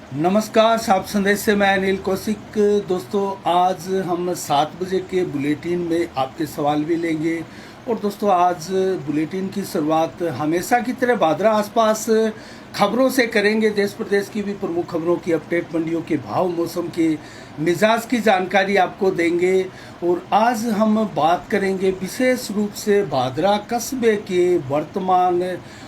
नमस्कार, साहब संदेश से मैं अनिल कौशिक। दोस्तों, आज हम 7 बजे के बुलेटिन में आपके सवाल भी लेंगे। और दोस्तों, आज बुलेटिन की शुरुआत हमेशा की तरह भादरा आसपास खबरों से करेंगे। देश प्रदेश की भी प्रमुख खबरों की अपडेट, मंडियों के भाव, मौसम के मिजाज की जानकारी आपको देंगे। और आज हम बात करेंगे विशेष रूप से भादरा कस्बे के वर्तमान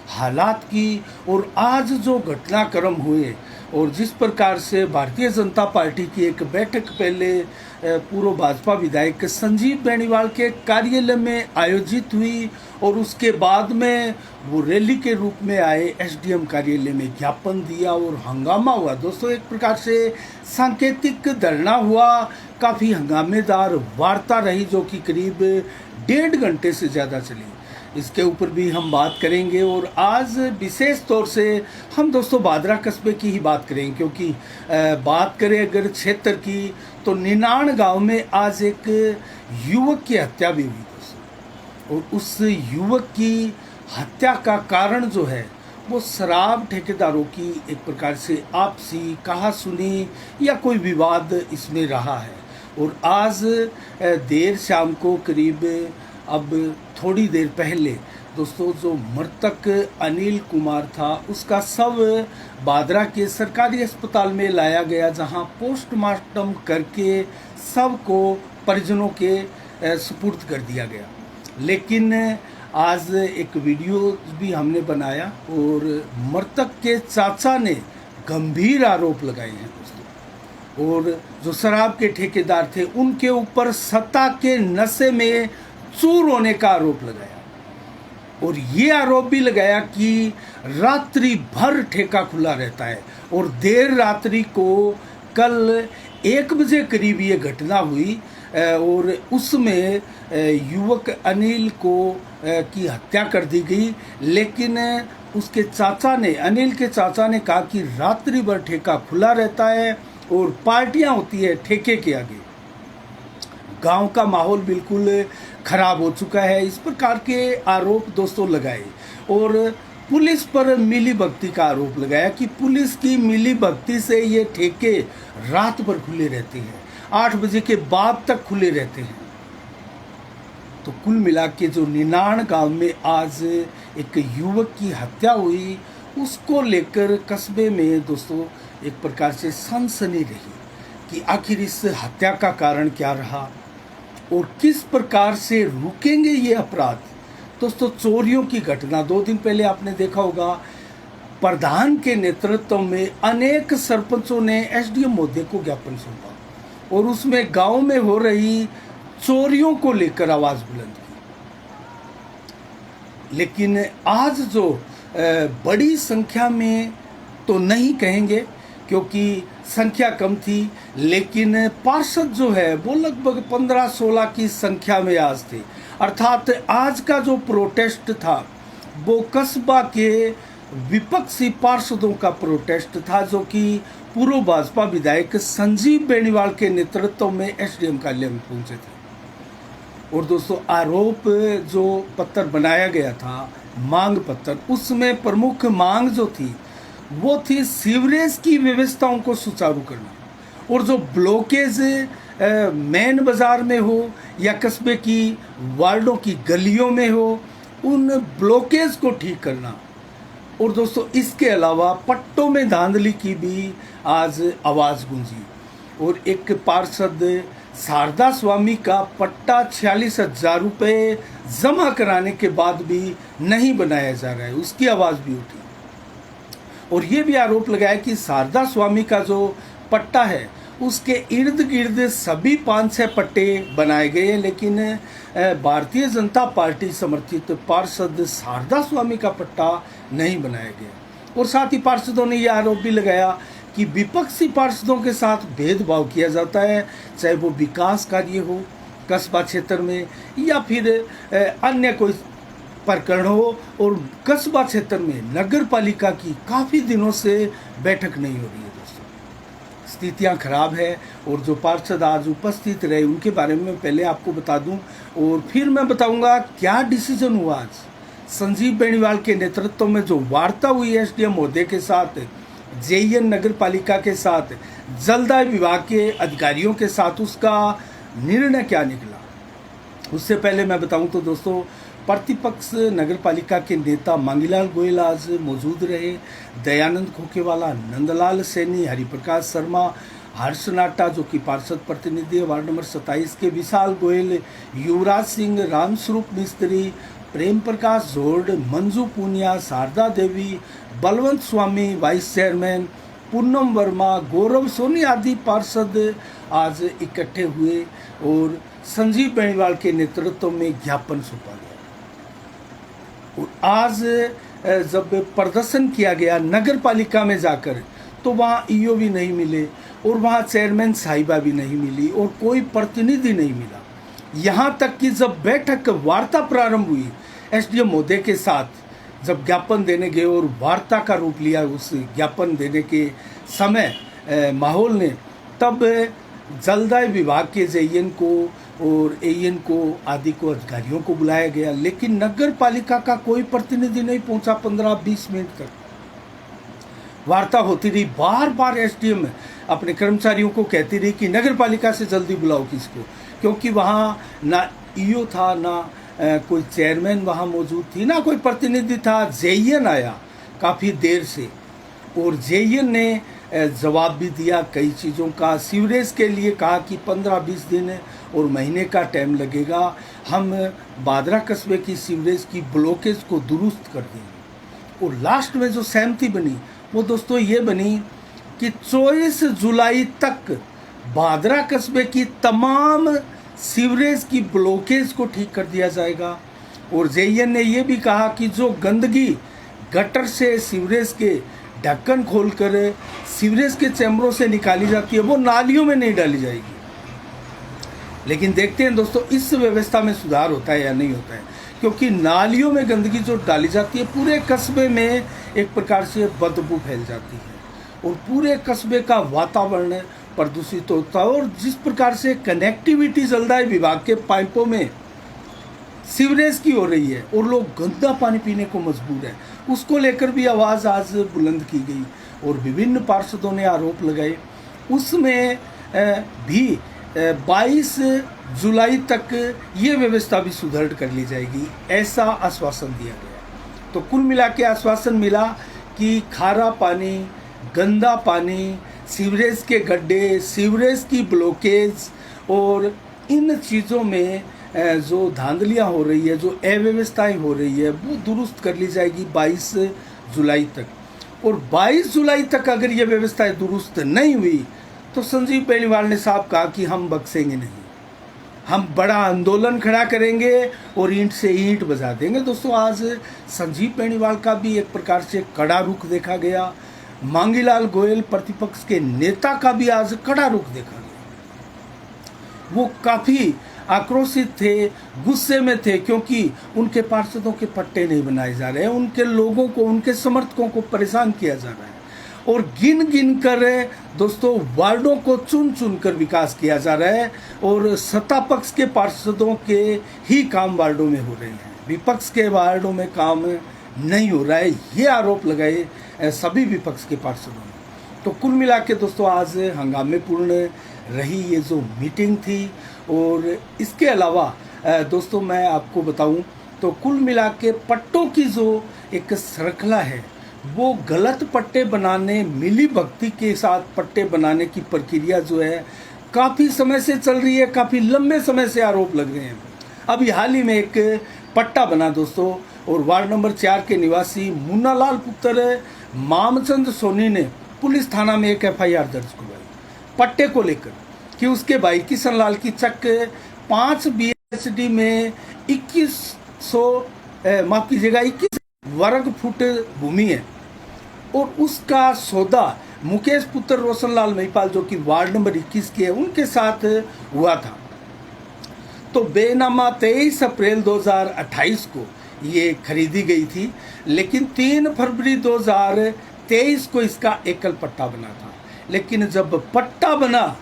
हालात की। और आज जो घटनाक्रम हुए और जिस प्रकार से भारतीय जनता पार्टी की एक बैठक पहले पूर्व भाजपा विधायक संजीव बेनीवाल के कार्यालय में आयोजित हुई और उसके बाद में वो रैली के रूप में आए, एसडीएम कार्यालय में ज्ञापन दिया और हंगामा हुआ। दोस्तों, एक प्रकार से सांकेतिक धरना हुआ, काफ़ी हंगामेदार वार्ता रही जो कि करीब 1.5 घंटे से ज़्यादा चली। इसके ऊपर भी हम बात करेंगे। और आज विशेष तौर से हम दोस्तों भादरा कस्बे की ही बात करेंगे, क्योंकि बात करें अगर क्षेत्र की तो निनाण गांव में आज एक युवक की हत्या भी हुई दोस्तों। और उस युवक की हत्या का कारण जो है वो शराब ठेकेदारों की एक प्रकार से आपसी कहा सुनी या कोई विवाद इसमें रहा है। और आज देर शाम को करीब अब थोड़ी देर पहले दोस्तों जो मृतक अनिल कुमार था उसका शव भादरा के सरकारी अस्पताल में लाया गया, जहां पोस्टमार्टम करके शव को परिजनों के सुपुर्द कर दिया गया। लेकिन आज एक वीडियो भी हमने बनाया और मृतक के चाचा ने गंभीर आरोप लगाए हैं दोस्तों। और जो शराब के ठेकेदार थे उनके ऊपर सत्ता के नशे में चूर होने का आरोप लगाया। और ये आरोप भी लगाया कि रात्रि भर ठेका खुला रहता है। और देर रात्रि को कल 1 बजे करीब ये घटना हुई और उसमें युवक अनिल को की हत्या कर दी गई। लेकिन उसके चाचा ने, अनिल के चाचा ने कहा कि रात्रि भर ठेका खुला रहता है और पार्टियां होती है ठेके के आगे। गांव का माहौल बिल्कुल खराब हो चुका है, इस प्रकार के आरोप दोस्तों लगाए। और पुलिस पर मिली भगती का आरोप लगाया कि पुलिस की मिली भगती से ये ठेके रात भर खुले रहते हैं, 8 बजे के बाद तक खुले रहते हैं। तो कुल मिला के जो निनाण गांव में आज एक युवक की हत्या हुई, उसको लेकर कस्बे में दोस्तों एक प्रकार से सनसनी रही कि आखिर इस हत्या का कारण क्या रहा और किस प्रकार से रुकेंगे ये अपराध। दोस्तों, चोरियों की घटना 2 दिन पहले आपने देखा होगा, प्रधान के नेतृत्व में अनेक सरपंचों ने एसडीएम महोदय को ज्ञापन सौंपा और उसमें गांव में हो रही चोरियों को लेकर आवाज बुलंद की। लेकिन आज जो बड़ी संख्या में तो नहीं कहेंगे क्योंकि संख्या कम थी, लेकिन पार्षद जो है वो लगभग 15-16 की संख्या में आज थे। अर्थात आज का जो प्रोटेस्ट था वो कस्बा के विपक्षी पार्षदों का प्रोटेस्ट था, जो कि पूर्व भाजपा विधायक संजीव बेनीवाल के नेतृत्व में एसडीएम कार्यालय में पहुंचे थे। और दोस्तों, आरोप जो पत्र बनाया गया था, मांग पत्र, उसमें प्रमुख मांग जो थी वो थी सीवरेज की व्यवस्थाओं को सुचारू करना। और जो ब्लॉकेज मेन बाजार में हो या कस्बे की वार्डों की गलियों में हो, उन ब्लॉकेज को ठीक करना। और दोस्तों, इसके अलावा पट्टों में धांधली की भी आज आवाज़ गूंजी। और एक पार्षद शारदा स्वामी का पट्टा 46,000 रुपये जमा कराने के बाद भी नहीं बनाया जा रहा है, उसकी आवाज़ भी उठी। और ये भी आरोप लगाया कि शारदा स्वामी का जो पट्टा है उसके इर्द गिर्द सभी 5-6 पट्टे बनाए गए हैं, लेकिन भारतीय जनता पार्टी समर्थित पार्षद शारदा स्वामी का पट्टा नहीं बनाया गया। और साथ ही पार्षदों ने यह आरोप भी लगाया कि विपक्षी पार्षदों के साथ भेदभाव किया जाता है, चाहे वो विकास कार्य हो कस्बा क्षेत्र में या फिर अन्य कोई प्रकरण हो। और कस्बा क्षेत्र में नगर पालिका की काफ़ी दिनों से बैठक नहीं हो रही है दोस्तों, स्थितियां खराब है। और जो पार्षद आज उपस्थित रहे उनके बारे में पहले आपको बता दूं और फिर मैं बताऊंगा क्या डिसीजन हुआ आज संजीव बेनीवाल के नेतृत्व में जो वार्ता हुई एसडीएम महोदय के साथ, जेईएन नगर पालिका के साथ, जलदाय विभाग के अधिकारियों के साथ उसका निर्णय क्या निकला। उससे पहले मैं बताऊं तो दोस्तों, प्रतिपक्ष नगर पालिका के नेता मांगीलाल गोयल आज मौजूद रहे। दयानंद खोखेवाला, नंदलाल सैनी, हरिप्रकाश शर्मा, हर्ष नाटा जो कि पार्षद प्रतिनिधि है वार्ड नंबर 27 के, विशाल गोयल, युवराज सिंह, रामस्वरूप मिस्त्री, प्रेम प्रकाश जोड़, मंजू पूनिया, शारदा देवी, बलवंत स्वामी वाइस चेयरमैन, पूनम वर्मा, गौरव सोनी आदि पार्षद आज इकट्ठे हुए और संजीव बेनीवाल के नेतृत्व में ज्ञापन सौंपा गया। और आज जब प्रदर्शन किया गया नगर पालिका में जाकर, तो वहाँ ईओ भी नहीं मिले और वहाँ चेयरमैन साहिबा भी नहीं मिली और कोई प्रतिनिधि नहीं मिला। यहाँ तक कि जब बैठक वार्ता प्रारंभ हुई एसडीएम महोदय के साथ, जब ज्ञापन देने गए और वार्ता का रूप लिया उस ज्ञापन देने के समय माहौल ने, तब जलदाय विभाग के जेईएन को और एईएन को आदि को अधिकारियों को बुलाया गया, लेकिन नगर पालिका का कोई प्रतिनिधि नहीं पहुंचा। 15-20 मिनट तक वार्ता होती रही। बार बार एसडीएम अपने कर्मचारियों को कहती रही कि नगर पालिका से जल्दी बुलाओ किसको, क्योंकि वहाँ ना ईओ था, ना कोई चेयरमैन वहाँ मौजूद थी, ना कोई प्रतिनिधि था। जेईएन आया काफ़ी देर से और जेईएन ने जवाब भी दिया कई चीज़ों का। सीवरेज के लिए कहा कि 15-20 दिन और महीने का टाइम लगेगा, हम बादरा कस्बे की सीवरेज की ब्लॉकेज को दुरुस्त कर देंगे। और लास्ट में जो सहमति बनी वो दोस्तों ये बनी कि 24 जुलाई तक बादरा कस्बे की तमाम सीवरेज की ब्लॉकेज को ठीक कर दिया जाएगा। और जेईएन ने ये भी कहा कि जो गंदगी गटर से सीवरेज के ढक्कन खोलकर सीवरेज के चैम्बरों से निकाली जाती है वो नालियों में नहीं डाली जाएगी। लेकिन देखते हैं दोस्तों इस व्यवस्था में सुधार होता है या नहीं होता है, क्योंकि नालियों में गंदगी जो डाली जाती है पूरे कस्बे में एक प्रकार से बदबू फैल जाती है और पूरे कस्बे का वातावरण प्रदूषित होता है। और जिस प्रकार से कनेक्टिविटी जलदाय विभाग के पाइपों में सीवरेज की हो रही है और लोग गंदा पानी पीने को मजबूर है, उसको लेकर भी आवाज़ आज बुलंद की गई और विभिन्न पार्षदों ने आरोप लगाए। उसमें भी 22 जुलाई तक ये व्यवस्था भी सुदृढ़ कर ली जाएगी, ऐसा आश्वासन दिया गया। तो कुल मिला के आश्वासन मिला कि खारा पानी, गंदा पानी, सीवरेज के गड्ढे, सीवरेज की ब्लॉकेज और इन चीज़ों में जो धांधलियाँ हो रही है, जो अव्यवस्थाएं हो रही है, वो दुरुस्त कर ली जाएगी 22 जुलाई तक। और 22 जुलाई तक अगर ये व्यवस्थाएं दुरुस्त नहीं हुई तो संजीव बेनीवाल ने साफ कहा कि हम बख्शेंगे नहीं, हम बड़ा आंदोलन खड़ा करेंगे और ईंट से ईंट बजा देंगे। दोस्तों आज संजीव बेनीवाल का भी एक प्रकार से कड़ा रुख देखा गया, मांगीलाल गोयल प्रतिपक्ष के नेता का भी आज कड़ा रुख देखा गया। वो काफ़ी आक्रोशित थे, गुस्से में थे, क्योंकि उनके पार्षदों के पट्टे नहीं बनाए जा रहे हैं, उनके लोगों को, उनके समर्थकों को परेशान किया जा रहा है और गिन गिन कर दोस्तों वार्डों को चुन चुन कर विकास किया जा रहा है और सत्ता पक्ष के पार्षदों के ही काम वार्डों में हो रहे हैं, विपक्ष के वार्डों में काम नहीं हो रहा है। ये आरोप लगाए सभी विपक्ष के पार्षदों ने। तो कुल मिला के दोस्तों आज हंगामेपूर्ण रही ये जो मीटिंग थी। और इसके अलावा दोस्तों मैं आपको बताऊं तो कुल मिला के पट्टों की जो एक श्रृंखला है, वो गलत पट्टे बनाने, मिली भगती के साथ पट्टे बनाने की प्रक्रिया जो है काफ़ी समय से चल रही है, काफ़ी लंबे समय से आरोप लग रहे हैं। अभी हाल ही में एक पट्टा बना दोस्तों और वार्ड नंबर 4 के निवासी मुन्नालाल पुत्र मामचंद सोनी ने पुलिस थाना में एक FIR दर्ज करवाई पट्टे को लेकर कि उसके भाई किशन लाल की चक 5 BHD में 21 वर्ग फुट भूमि है और उसका सौदा मुकेश पुत्र रोशनलाल महिपाल जो कि वार्ड नंबर 21 के है उनके साथ हुआ था। तो बेनामा 23 अप्रैल 2028 को ये खरीदी गई थी, लेकिन 3 फरवरी 2023 को इसका एकल पट्टा बना था। लेकिन जब पट्टा बना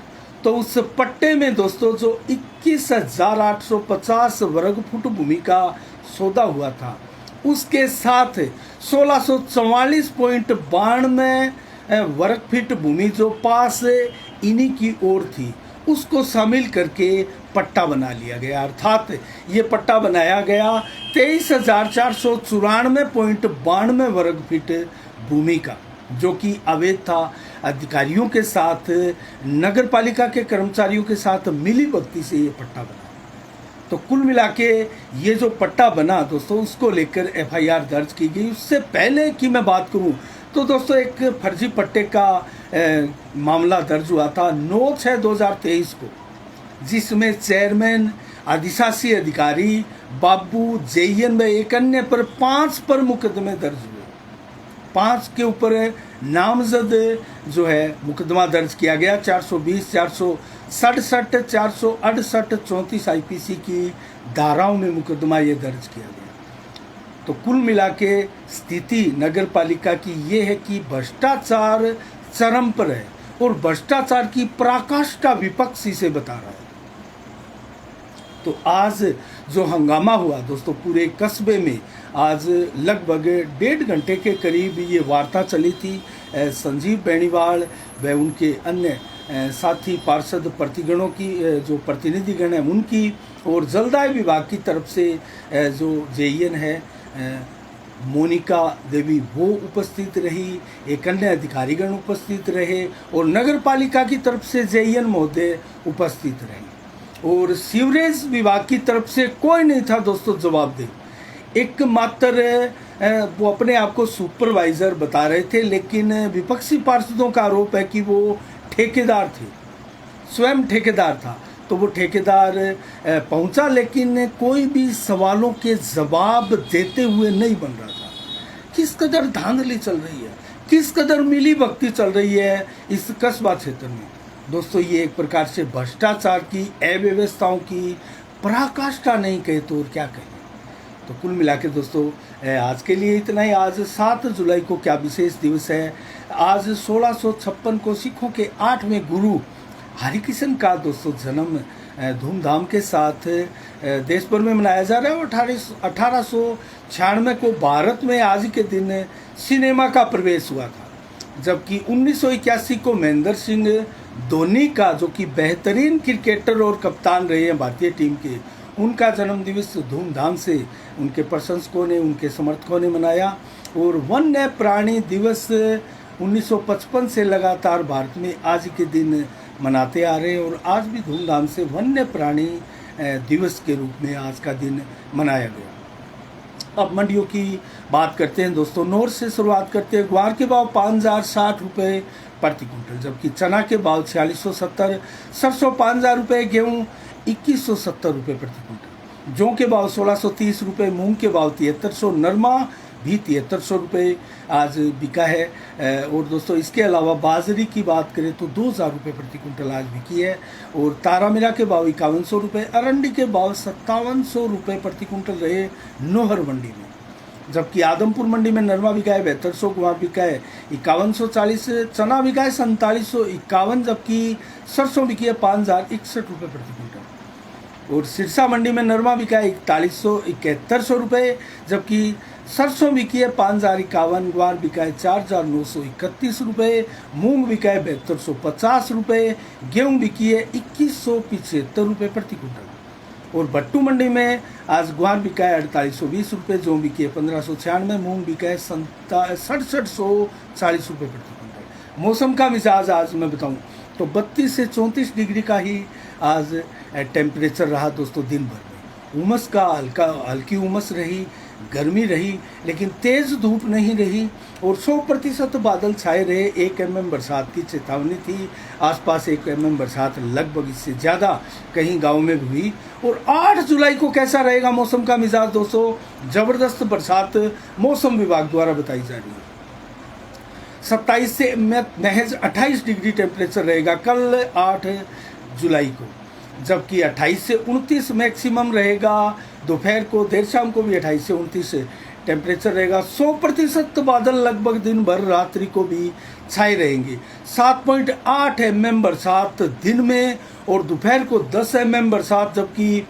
तो उस पट्टे में दोस्तों जो 21,850 वर्ग फुट भूमि का सौदा हुआ था, उसके साथ 1644.92 वर्ग फीट भूमि जो पास इन्हीं की ओर थी उसको शामिल करके पट्टा बना लिया गया। अर्थात ये पट्टा बनाया गया 23,494.92 वर्ग फीट भूमि का, जो कि अवैध था। अधिकारियों के साथ, नगर पालिका के कर्मचारियों के साथ मिली भगती से ये पट्टा बना। तो कुल मिला के ये जो पट्टा बना दोस्तों, उसको लेकर एफआईआर दर्ज की गई। उससे पहले की मैं बात करूं तो दोस्तों एक फर्जी पट्टे का मामला दर्ज हुआ था 9/6/2023 को, जिसमें चेयरमैन, अधिशासी अधिकारी, बाबू, जेईएन में एक अन्य पर 5 पर मुकदमे दर्ज हुए। 5 के ऊपर नामजद जो है मुकदमा दर्ज किया गया। 420, 467, 468, 34 आईपीसी की धाराओं में मुकदमा ये दर्ज किया गया। तो कुल मिला के स्थिति नगर पालिका की ये है कि भ्रष्टाचार चरम पर है और भ्रष्टाचार की पराकाष्ठा विपक्ष इसे बता रहा है। तो आज जो हंगामा हुआ दोस्तों पूरे कस्बे में, आज लगभग 1.5 घंटे के करीब ये वार्ता चली थी। संजीव बेनीवाल व उनके अन्य साथी पार्षद प्रतिगणों की, जो प्रतिनिधिगण हैं उनकी, और जलदाय विभाग की तरफ से जो जेईएन है मोनिका देवी वो उपस्थित रही, एक अन्य अधिकारीगण उपस्थित रहे और नगर पालिका की तरफ से जेईएन महोदय उपस्थित रहे। और सीवरेज विभाग की तरफ से कोई नहीं था दोस्तों जवाबदेह। एकमात्र वो अपने आप को सुपरवाइजर बता रहे थे, लेकिन विपक्षी पार्षदों का आरोप है कि वो ठेकेदार थे, स्वयं ठेकेदार था। तो वो ठेकेदार पहुंचा, लेकिन कोई भी सवालों के जवाब देते हुए नहीं बन रहा था। किस कदर धांधली चल रही है, किस कदर मिली भगती चल रही है इस कस्बा क्षेत्र में दोस्तों। ये एक प्रकार से भ्रष्टाचार की, अव्यवस्थाओं की पराकाष्ठा नहीं कहे तो और क्या कहें। तो कुल मिला के दोस्तों आज के लिए इतना ही। आज 7 जुलाई को क्या विशेष दिवस है। आज 1656 को सिखों के 8वें गुरु हरिकृष्ण का दोस्तों जन्म धूमधाम के साथ देश भर में मनाया जा रहा है। 1896 को भारत में आज के दिन सिनेमा का प्रवेश हुआ था, जबकि 1981 को महेंद्र सिंह धोनी का, जो कि बेहतरीन क्रिकेटर और कप्तान रहे हैं भारतीय टीम के, उनका जन्म दिवस धूमधाम से उनके प्रशंसकों ने, उनके समर्थकों ने मनाया। और वन्य प्राणी दिवस 1955 से लगातार भारत में आज के दिन मनाते आ रहे हैं और आज भी धूमधाम से वन्य प्राणी दिवस के रूप में आज का दिन मनाया गया। अब मंडियों की बात करते हैं दोस्तों। नोर से शुरुआत करते हैं। ग्वार के भाव 5,060 रुपये प्रति कुंटल, जबकि चना के भाव 4670, सरसों 5,000 रुपये, गेहूँ 2170 रुपये प्रति कुंटल, जौ के भाव 1630 रुपये, मूंग के भाव 7300, नरमा भी 7300 रुपये आज बिका है। और दोस्तों इसके अलावा बाजरी की बात करें तो 2,000 रुपये प्रति कुंटल आज बिकी है। और तारामीरा के भाव 5100 रुपये, अरंडी के भाव 5700 रुपये प्रति कुंटल रहे नोहर मंडी में, जबकि आदमपुर मंडी में नरमा बिका है 7200, गुआर बिका है 5140, चना बिका है 4751, जबकि सरसों बिकी है 5,061 रुपये प्रति कुंटल। और सिरसा मंडी में नरमा बिका है 4100 रुपये, जबकि सरसों बिकी है 5,051, ग्वार बिका है 4,931 रुपये, मूंग बिका है 7250 रुपये, गेहूँ बिकी है 2175 रुपये प्रति कुंटल। और भट्टू मंडी में आज ग्वार बिका है 4820 रुपये, जौ बिकी है 1596, मूंग बिका है 6740 रुपये प्रति कुंटल। मौसम का मिजाज आज मैं बताऊं तो 32 से 34 डिग्री का ही आज टेम्परेचर रहा दोस्तों दिन भर में। उमस का हल्की उमस रही, गर्मी रही, लेकिन तेज धूप नहीं रही और 100% बादल छाए रहे। 1 mm बरसात की चेतावनी थी, आसपास 1 mm बरसात लगभग इससे ज़्यादा कहीं गांव में भी हुई। और 8 जुलाई को कैसा रहेगा मौसम का मिजाज दोस्तों, ज़बरदस्त बरसात मौसम विभाग द्वारा बताई जा रही है। 27 से महज 28 डिग्री टेम्परेचर रहेगा कल 8 जुलाई को, जबकि 28 से 29 मैक्सिमम रहेगा। दोपहर को, देर शाम को भी 28 से 29 टेम्परेचर रहेगा। 100% बादल लगभग दिन भर, रात्रि को भी छाए रहेंगे। 7.8 mm बरसात दिन में और दोपहर को 10 mm बरसात, जबकि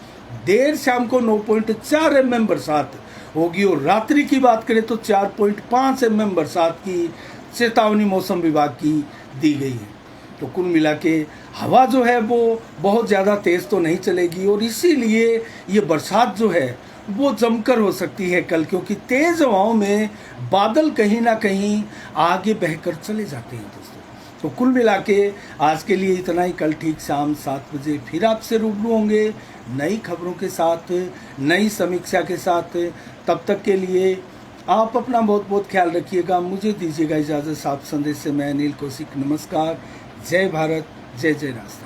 देर शाम को 9.4 mm बरसात होगी। और रात्रि की बात करें तो 4.5 mm बरसात की चेतावनी मौसम विभाग की दी गई है। तो कुल मिला के हवा जो है वो बहुत ज़्यादा तेज़ तो नहीं चलेगी, और इसीलिए ये बरसात जो है वो जमकर हो सकती है कल, क्योंकि तेज़ हवाओं में बादल कहीं ना कहीं आगे बहकर चले जाते हैं दोस्तों। तो कुल मिला के आज के लिए इतना ही। कल ठीक शाम 7 बजे फिर आपसे रूबरू होंगे नई खबरों के साथ, नई समीक्षा के साथ। तब तक के लिए आप अपना बहुत बहुत ख्याल रखिएगा। मुझे दीजिएगा इजाज़त। साफ संदेश से मैं अनिल कौशिक, नमस्कार। जय भारत, जय जय राजस्थान।